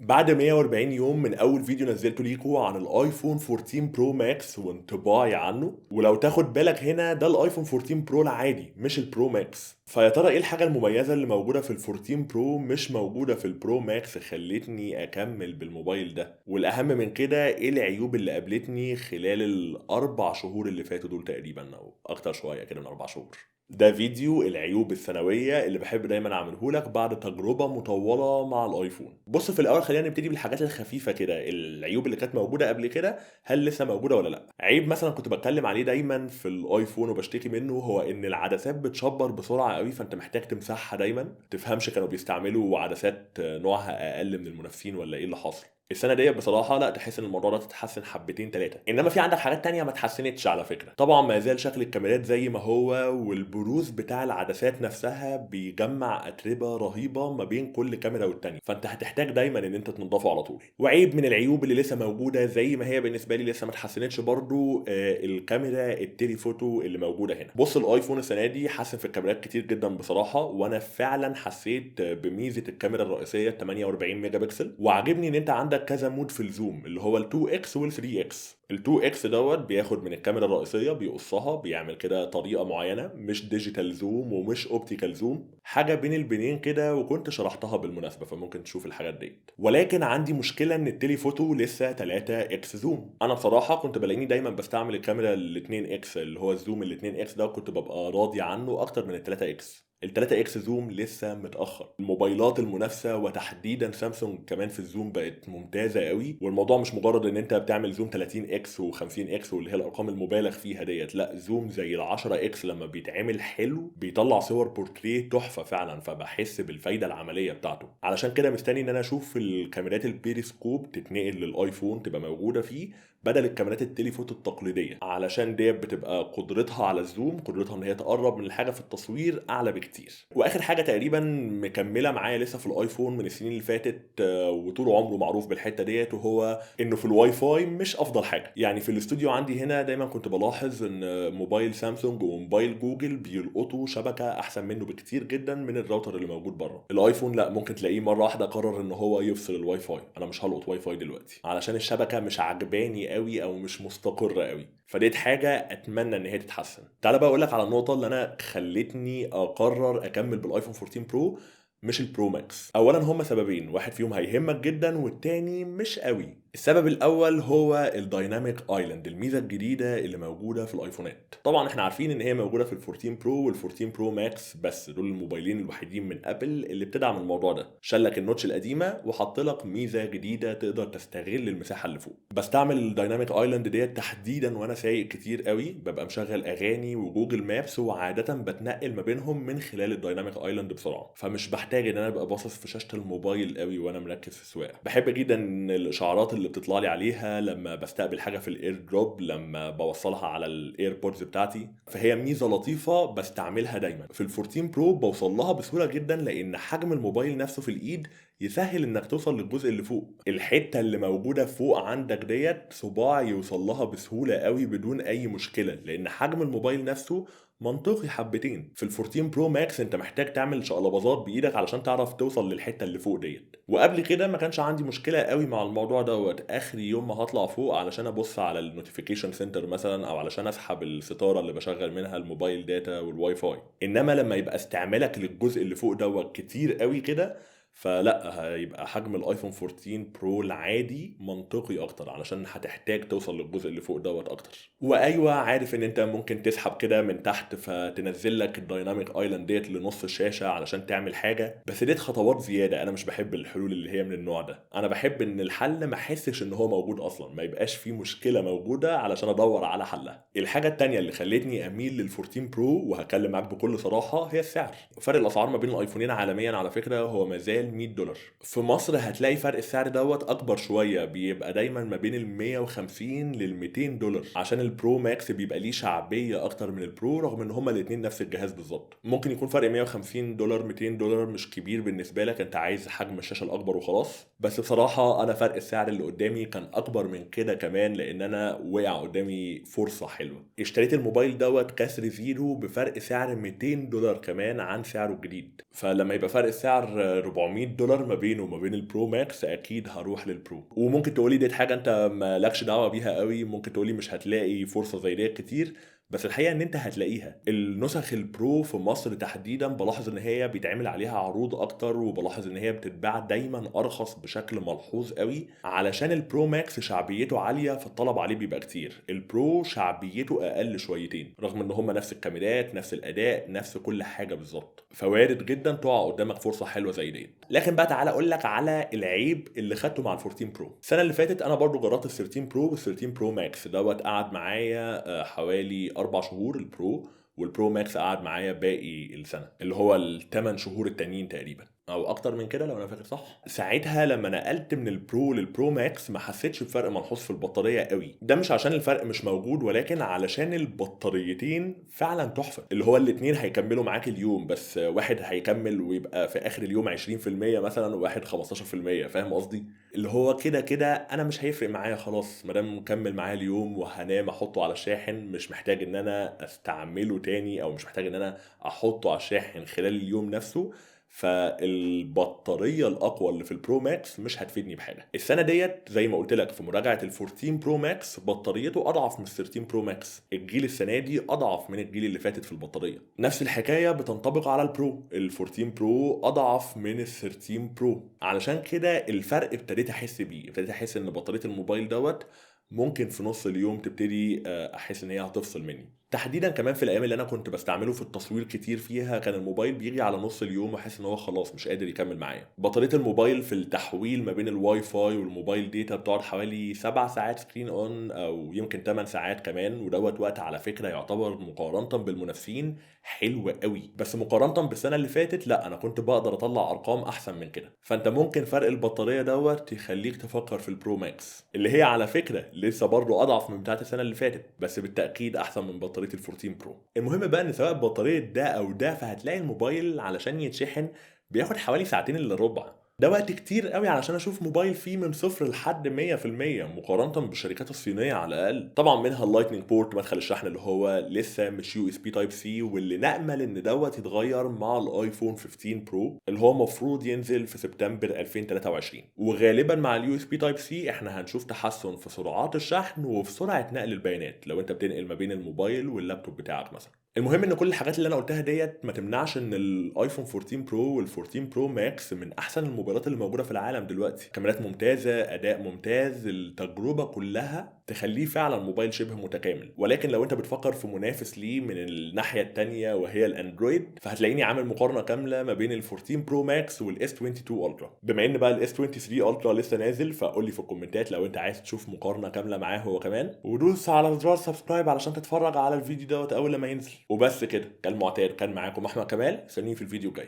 بعد 140 يوم من اول فيديو نزلته ليكو عن الايفون 14 برو ماكس وانطباعي عنه، ولو تاخد بالك هنا ده الايفون 14 برو العادي مش البرو ماكس. فيا ترى ايه الحاجه المميزه اللي موجوده في ال 14 برو مش موجوده في البرو ماكس خلتني اكمل بالموبايل ده؟ والاهم من كده ايه العيوب اللي قابلتني خلال الاربع شهور اللي فاتوا دول تقريبا، او اكتر شويه كده من 4 شهور؟ ده فيديو العيوب السنوية اللي بحب دايما اعمله لك بعد تجربة مطولة مع الايفون. بص، في الاول خلينا نبتدي بالحاجات الخفيفة كده، العيوب اللي كانت موجودة قبل كده هل لسه موجودة ولا لا. عيب مثلا كنت بتكلم عليه دايما في الايفون وبشتكي منه هو ان العدسات بتشبر بسرعة قوي، فانت محتاج تمسحها دايما. تفهمش كانوا بيستعملوا عدسات نوعها اقل من المنافسين ولا ايه اللي حاصل. السنه ديت بصراحه لا، تحس ان الموضوع ده اتحسن حبتين ثلاثه، انما في عندك حاجات تانية ما اتحسنتش على فكره. طبعا ما زال شكل الكاميرات زي ما هو، والبروز بتاع العدسات نفسها بيجمع اتربه رهيبه ما بين كل كاميرا والتانية، فانت هتحتاج دايما ان انت تنضفه على طول. وعيب من العيوب اللي لسه موجوده زي ما هي بالنسبه لي لسه ما اتحسنتش برضو، الكاميرا التيلي فوتو اللي موجوده هنا. بص، الايفون السنه دي حسن في الكاميرات كتير جدا بصراحه، وانا فعلا حسيت بميزه الكاميرا الرئيسيه 48 ميجا بكسل. وعجبني ان انت عندك كذا مود في الزوم اللي هو ال 2 اكس وال 3 اكس. ال 2 اكس دوت بياخد من الكاميرا الرئيسيه بيقصها، بيعمل كده طريقه معينه، مش ديجيتال زوم ومش اوبتيكال زوم، حاجه بين البنين كده، وكنت شرحتها بالمناسبه فممكن تشوف الحاجات دي. ولكن عندي مشكله ان التلي فوتو لسه 3 اكس زوم. انا بصراحه كنت بلاقيني دايما بستعمل الكاميرا ال 2 اكس اللي هو الزوم ال 2 اكس ده، كنت ببقى راضي عنه اكتر من ال 3 اكس. ال 3 اكس زوم لسه متاخر. الموبايلات المنافسه وتحديدا سامسونج كمان في الزوم بقت ممتازه قوي، والموضوع مش مجرد ان انت بتعمل زوم 30 اكس و50 اكس واللي هي الارقام المبالغ فيها ديت، لا، زوم زي ال 10 اكس لما بيتعمل حلو بيطلع صور بورتريه تحفه فعلا، فبحس بالفايده العمليه بتاعته. علشان كده مستني ان انا اشوف الكاميرات البيريسكوب تتنقل للايفون تبقى موجوده فيه بدل الكاميرات التليفوتو التقليديه، علشان ديت بتبقى قدرتها على الزوم، قدرتها ان هي تقرب من الحاجه في التصوير اعلى بكتير. واخر حاجه تقريبا مكمله معايا لسه في الايفون من السنين اللي فاتت، وطول عمره معروف بالحته ديت، وهو انه في الواي فاي مش افضل حاجه. يعني في الاستوديو عندي هنا دايما كنت بلاحظ ان موبايل سامسونج وموبايل جوجل بيلقطوا شبكه احسن منه بكتير جدا من الراوتر اللي موجود بره. الايفون لا، ممكن تلاقيه مره واحده قرر ان هو يفصل الواي فاي، انا مش هلقط واي فاي دلوقتي علشان الشبكه مش عجباني قوي او مش مستقره قوي. فديت حاجه اتمنى ان هي تتحسن. تعال بقى اقول لك على النقطه اللي انا خلتني اقرر اكمل بالايفون 14 برو مش البرو ماكس. اولا هما سببين، واحد فيهم هيهمك جدا والتاني مش قوي. السبب الاول هو الدايناميك ايلاند، الميزه الجديده اللي موجوده في الايفونات. طبعا احنا عارفين ان هي موجوده في ال 14 برو وال 14 برو ماكس بس، دول الموبايلين الوحيدين من ابل اللي بتدعم الموضوع ده. شلك النوتش القديمه وحط لك ميزه جديده تقدر تستغل المساحه اللي فوق. بستعمل الدايناميك ايلاند ديت تحديدا وانا سايق كتير قوي، ببقى مشغل اغاني وجوجل مابس، وعاده بتنقل ما بينهم من خلال الدايناميك ايلاند بسرعه، فمش بحتاج ان انا ابقى باصص في شاشه الموبايل قوي وانا مركز في السواقه. بحب جدا ان الاشعارات اللي بتطلع لي عليها لما بستقبل حاجه في الاير دروب، لما بوصلها على الايربودز بتاعتي، فهي ميزه لطيفه بستعملها دايما. في ال 14 برو بوصل لها بسهوله جدا لان حجم الموبايل نفسه في الايد يسهل انك توصل للجزء اللي فوق. الحته اللي موجوده فوق عندك ديت صباع يوصل لها بسهوله قوي بدون اي مشكله، لان حجم الموبايل نفسه منطقي حبتين. في ال 14 برو ماكس انت محتاج تعمل شقلباظات بايدك علشان تعرف توصل للحته اللي فوق ديت، وقبل كده ما كانش عندي مشكله قوي مع الموضوع دوت. اخري يوم ما هطلع فوق علشان ابص على النوتيفيكيشن سنتر مثلا، او علشان اسحب الستاره اللي بشغل منها الموبايل داتا والواي فاي. انما لما يبقى استعمالك للجزء اللي فوق دوت كتير قوي كده، فلا، هيبقى حجم الايفون 14 برو العادي منطقي اكتر علشان هتحتاج توصل للجزء اللي فوق دوت اكتر. وايوه عارف ان انت ممكن تسحب كده من تحت فتنزل لك الدايناميك ايلاند ديت لنص الشاشه علشان تعمل حاجه، بس ديت خطوات زياده. انا مش بحب الحلول اللي هي من النوع ده. انا بحب ان الحل ما احسش ان هو موجود اصلا، ما يبقاش في مشكله موجوده علشان ادور على حلها. الحاجه التانيه اللي خلتني اميل لل 14 برو وهكلم معاك بكل صراحه هي السعر. فرق الاسعار ما بين الايفونين عالميا على فكره هو ما زال $100. في مصر هتلاقي فرق السعر دوت اكبر شويه، بيبقى دايما ما بين ال 150 لل $200، عشان البرو ماكس بيبقى ليه شعبيه اكتر من البرو رغم ان هما الاثنين نفس الجهاز بالظبط. ممكن يكون فرق $150 $200 مش كبير بالنسبه لك، انت عايز حجم الشاشه الاكبر وخلاص، بس بصراحه انا فرق السعر اللي قدامي كان اكبر من كده كمان، لان انا وقع قدامي فرصه حلوه. اشتريت الموبايل دوت كسر زيرو بفرق سعر $200 كمان عن سعره الجديد، فلما يبقى فرق السعر $400 ما بينه وما بين البرو ماكس اكيد هروح للبرو. وممكن تقولي ديت حاجه انت مالكش دعوه بيها قوي، ممكن تقولي مش هتلاقي فرصه زي ديت كتير، بس الحقيقه ان انت هتلاقيها. النسخ البرو في مصر تحديدا بلاحظ ان هي بيتعمل عليها عروض اكتر، وبلاحظ ان هي بتتباع دايما ارخص بشكل ملحوظ قوي، علشان البرو ماكس شعبيته عاليه فالطلب عليه بيبقى كتير. البرو شعبيته اقل شويتين رغم ان هما نفس الكاميرات نفس الاداء نفس كل حاجه بالظبط، فوارد جدا تقع قدامك فرصه حلوه زي دي. لكن بقى تعالى اقول لك على العيب اللي خدته مع ال 14 برو. السنه اللي فاتت انا برضو جربت ال 13 برو وال 13 برو ماكس، دوت قعد معايا حوالي 4 شهور البرو، والبرو ماكس قعد معايا باقي السنه اللي هو ال8 شهور التانيين تقريبا او اكتر من كده لو انا فاكر صح. ساعتها لما نقلت من البرو للبرو ماكس ما حسيتش بفرق ملحوظ في البطاريه قوي. ده مش عشان الفرق مش موجود، ولكن علشان البطاريتين فعلا تحفه، اللي هو الاتنين هيكملوا معاك اليوم، بس واحد هيكمل ويبقى في اخر اليوم 20% مثلا وواحد 15%. فاهم قصدي؟ اللي هو كده كده انا مش هيفرق معايا خلاص ما دام مكمل معايا اليوم وهنام احطه على الشاحن، مش محتاج ان انا استعمله تاني او مش محتاج ان انا احطه على الشاحن خلال اليوم نفسه. فالبطاريه الاقوى اللي في البرو ماكس مش هتفيدني بحاجه. السنه ديت زي ما قلت لك في مراجعه ال 14 برو ماكس بطاريته اضعف من ال 13 برو ماكس. الجيل السنه دي اضعف من الجيل اللي فاتت في البطاريه. نفس الحكايه بتنطبق على البرو. ال 14 برو اضعف من ال 13 برو، علشان كده الفرق ابتديت احس بيه. ابتديت احس ان بطاريه الموبايل دوت ممكن في نص اليوم تبتدي احس ان هي هتفصل مني. تحديدا كمان في الايام اللي انا كنت بستعمله في التصوير كتير فيها كان الموبايل بيجي على نص اليوم واحس ان هو خلاص مش قادر يكمل معايا. بطاريه الموبايل في التحويل ما بين الواي فاي والموبايل داتا بتقعد حوالي 7 ساعات سكرين اون او يمكن 8 ساعات كمان، ودوت وقت على فكره يعتبر مقارنه بالمنافسين حلو قوي، بس مقارنه بالسنه اللي فاتت لا، انا كنت بقدر اطلع ارقام احسن من كده. فانت ممكن فرق البطاريه دوت يخليك تفكر في البرو ماكس اللي هي على فكره لسه برضو اضعف من بتاعه السنه اللي فاتت، بس بالتاكيد احسن من بطاريه ال 14 برو. المهم بقى ان سواء بطاريه ده او ده فهتلاقي الموبايل علشان يتشحن بياخد حوالي ساعتين الا ربع. ده وقت كتير قوي علشان اشوف موبايل فيه من صفر لحد 100% مقارنه بالشركات الصينيه على الاقل. طبعا منها اللايتنينج بورت مدخل الشحن اللي هو لسه مش يو اس بي تايب سي، واللي نامل ان دوت يتغير مع الايفون 15 برو اللي هو المفروض ينزل في سبتمبر 2023. وغالبا مع اليو اس بي تايب سي احنا هنشوف تحسن في سرعات الشحن وفي سرعه نقل البيانات لو انت بتنقل ما بين الموبايل واللابتوب بتاعك مثلا. المهم ان كل الحاجات اللي انا قلتها ديت ما تمنعش ان الايفون 14 برو وال14 برو ماكس من احسن الموبايلات اللي موجوده في العالم دلوقتي. كاميرات ممتازه، اداء ممتاز، التجربه كلها تخليه فعلا موبايل شبه متكامل. ولكن لو انت بتفكر في منافس ليه من الناحيه التانية وهي الاندرويد فهتلاقيني عامل مقارنه كامله ما بين ال14 برو ماكس والاس 22 الترا. بما ان بقى الاس 23 الترا لسه نازل فقول لي في الكومنتات لو انت عايز تشوف مقارنه كامله معاه هو كمان، ودوس على زرار سبسكرايب علشان تتفرج على الفيديو دوت اول لما ينزل. وبس كده كالمعتاد كان معاكم احمد كمال، استنوني في الفيديو الجاي.